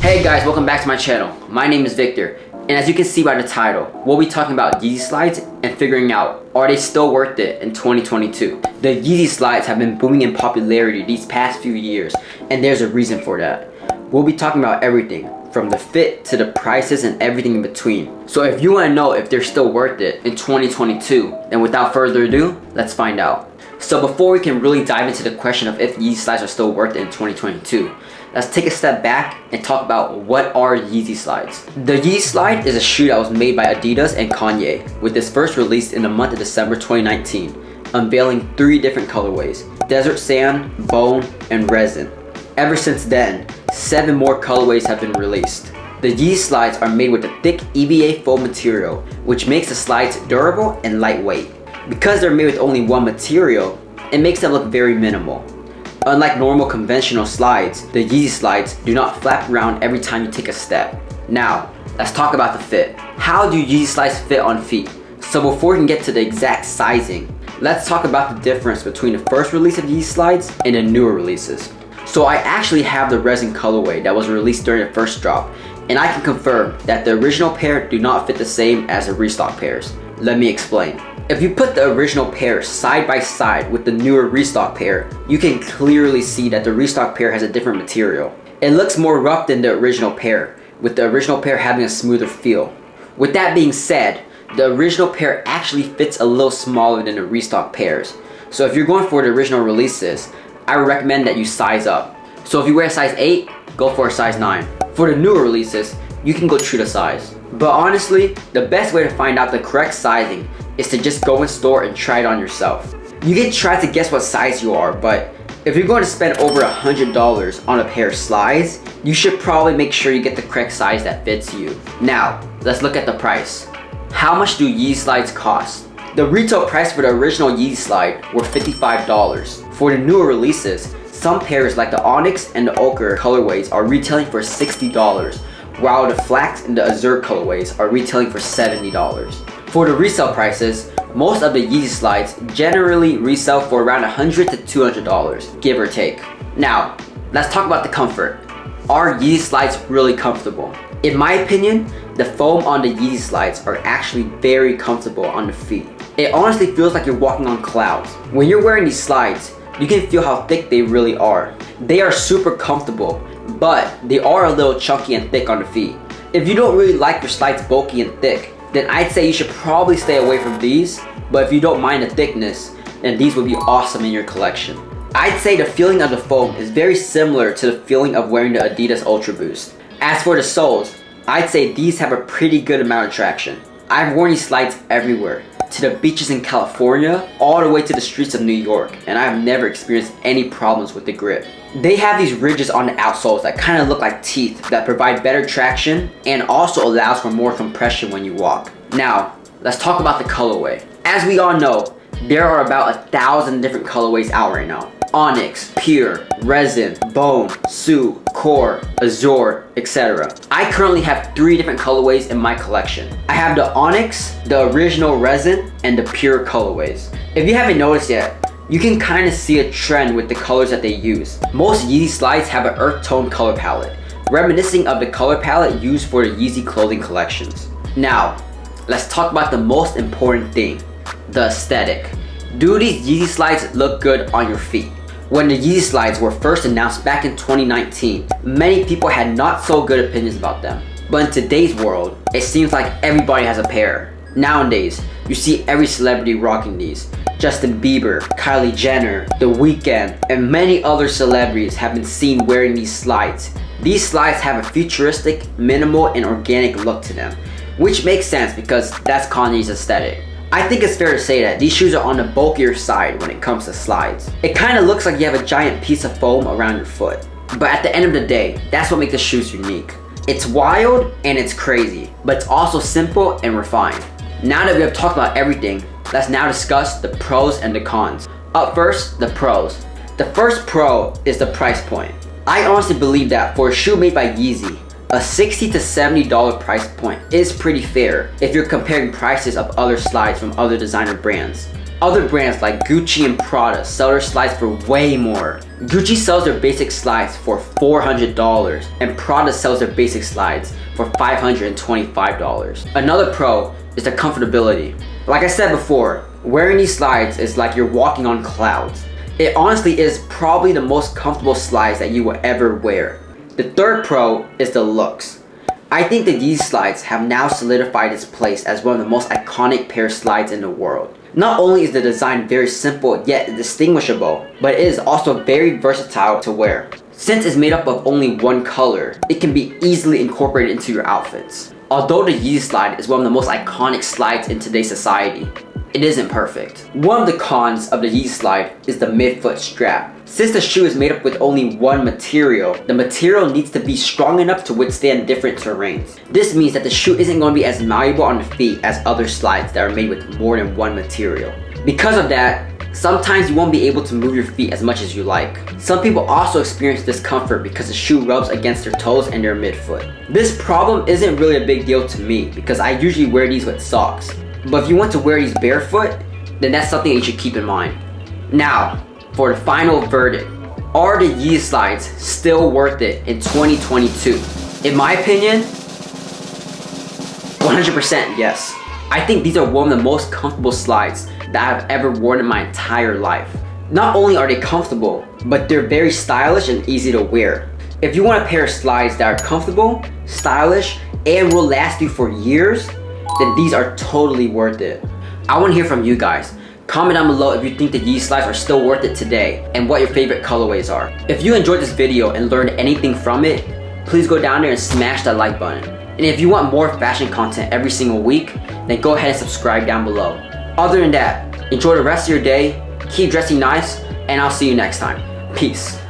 Hey guys, welcome back to my channel. My name is Victor, and as you can see by the title, we'll be talking about Yeezy slides and figuring out, are they still worth it in 2022? The Yeezy slides have been booming in popularity these past few years, and there's a reason for that. We'll be talking about everything, from the fit to the prices and everything in between. So if you want to know if they're still worth it in 2022, then without further ado, let's find out. So before we can really dive into the question of if Yeezy slides are still worth it in 2022, let's take a step back and talk about what are Yeezy slides. The Yeezy slide is a shoe that was made by Adidas and Kanye, with its first released in the month of December 2019, unveiling 3 different colorways: desert sand, bone, and resin. Ever since then, 7 more colorways have been released. The Yeezy slides are made with a thick EVA foam material, which makes the slides durable and lightweight. Because they're made with only one material, it makes them look very minimal. Unlike normal conventional slides, the Yeezy slides do not flap around every time you take a step. Now, let's talk about the fit. How do Yeezy slides fit on feet? So before we can get to the exact sizing, let's talk about the difference between the first release of Yeezy slides and the newer releases. So I actually have the resin colorway that was released during the first drop, and I can confirm that the original pair do not fit the same as the restock pairs. Let me explain. If you put the original pair side by side with the newer restock pair, you can clearly see that the restock pair has a different material. It looks more rough than the original pair, with the original pair having a smoother feel. With that being said, the original pair actually fits a little smaller than the restock pairs. So if you're going for the original releases, I would recommend that you size up. So if you wear a size 8, go for a size 9. For the newer releases, you can go true to size. But honestly, the best way to find out the correct sizing is to just go in store and try it on yourself. You can try to guess what size you are, but if you're going to spend over $100 on a pair of slides, you should probably make sure you get the correct size that fits you. Now, let's look at the price. How much do Yeezy slides cost? The retail price for the original Yeezy slide were $55. For the newer releases, some pairs like the Onyx and the Ochre colorways are retailing for $60, while the Flax and the Azure colorways are retailing for $70. For the resale prices, most of the Yeezy slides generally resell for around $100 to $200, give or take. Now, let's talk about the comfort. Are Yeezy slides really comfortable? In my opinion, the foam on the Yeezy slides are actually very comfortable on the feet. It honestly feels like you're walking on clouds. When you're wearing these slides, you can feel how thick they really are. They are super comfortable, but they are a little chunky and thick on the feet. If you don't really like your slides bulky and thick, then I'd say you should probably stay away from these, but if you don't mind the thickness, then these would be awesome in your collection. I'd say the feeling of the foam is very similar to the feeling of wearing the Adidas Ultra Boost. As for the soles, I'd say these have a pretty good amount of traction. I've worn these slides everywhere, to the beaches in California, all the way to the streets of New York, and I've never experienced any problems with the grip. They have these ridges on the outsoles that kind of look like teeth that provide better traction and also allows for more compression when you walk. Now, let's talk about the colorway. As we all know, there are about 1,000 different colorways out right now. Onyx, Pure, Resin, Bone, Sue, Core, Azure, etc. I currently have 3 different colorways in my collection. I have the Onyx, the original Resin, and the Pure colorways. If you haven't noticed yet, you can kind of see a trend with the colors that they use. Most Yeezy slides have an earth tone color palette, reminiscing of the color palette used for the Yeezy clothing collections. Now, let's talk about the most important thing, the aesthetic. Do these Yeezy slides look good on your feet? When the Yeezy slides were first announced back in 2019, many people had not so good opinions about them. But in today's world, it seems like everybody has a pair. Nowadays, you see every celebrity rocking these. Justin Bieber, Kylie Jenner, The Weeknd, and many other celebrities have been seen wearing these slides. These slides have a futuristic, minimal, and organic look to them, which makes sense because that's Kanye's aesthetic. I think it's fair to say that these shoes are on the bulkier side when it comes to slides. It kind of looks like you have a giant piece of foam around your foot. But at the end of the day, that's what makes the shoes unique. It's wild and it's crazy, but it's also simple and refined. Now that we have talked about everything, let's now discuss the pros and the cons. Up first, the pros. The first pro is the price point. I honestly believe that for a shoe made by Yeezy, a $60 to $70 price point is pretty fair if you're comparing prices of other slides from other designer brands. Other brands like Gucci and Prada sell their slides for way more. Gucci sells their basic slides for $400 and Prada sells their basic slides for $525. Another pro is the comfortability. Like I said before, wearing these slides is like you're walking on clouds. It honestly is probably the most comfortable slides that you will ever wear. The third pro is the looks. I think that these slides have now solidified its place as one of the most iconic pair of slides in the world. Not only is the design very simple yet distinguishable, but it is also very versatile to wear. Since it's made up of only one color, it can be easily incorporated into your outfits. Although the Yeezy slide is one of the most iconic slides in today's society, it isn't perfect. One of the cons of the Yeezy slide is the midfoot strap. Since the shoe is made up with only one material, the material needs to be strong enough to withstand different terrains. This means that the shoe isn't going to be as malleable on the feet as other slides that are made with more than one material. Because of that, sometimes you won't be able to move your feet as much as you like. Some people also experience discomfort because the shoe rubs against their toes and their midfoot. This problem isn't really a big deal to me because I usually wear these with socks. But if you want to wear these barefoot, then that's something you should keep in mind. Now, for the final verdict, are the Yeezy slides still worth it in 2022? In my opinion, 100% yes. I think these are one of the most comfortable slides that I've ever worn in my entire life. Not only are they comfortable, but they're very stylish and easy to wear. If you want a pair of slides that are comfortable, stylish, and will last you for years, then these are totally worth it. I want to hear from you guys. Comment down below if you think the Yeezy slides are still worth it today and what your favorite colorways are. If you enjoyed this video and learned anything from it, please go down there and smash that like button. And if you want more fashion content every single week, then go ahead and subscribe down below. Other than that, enjoy the rest of your day, keep dressing nice, and I'll see you next time. Peace.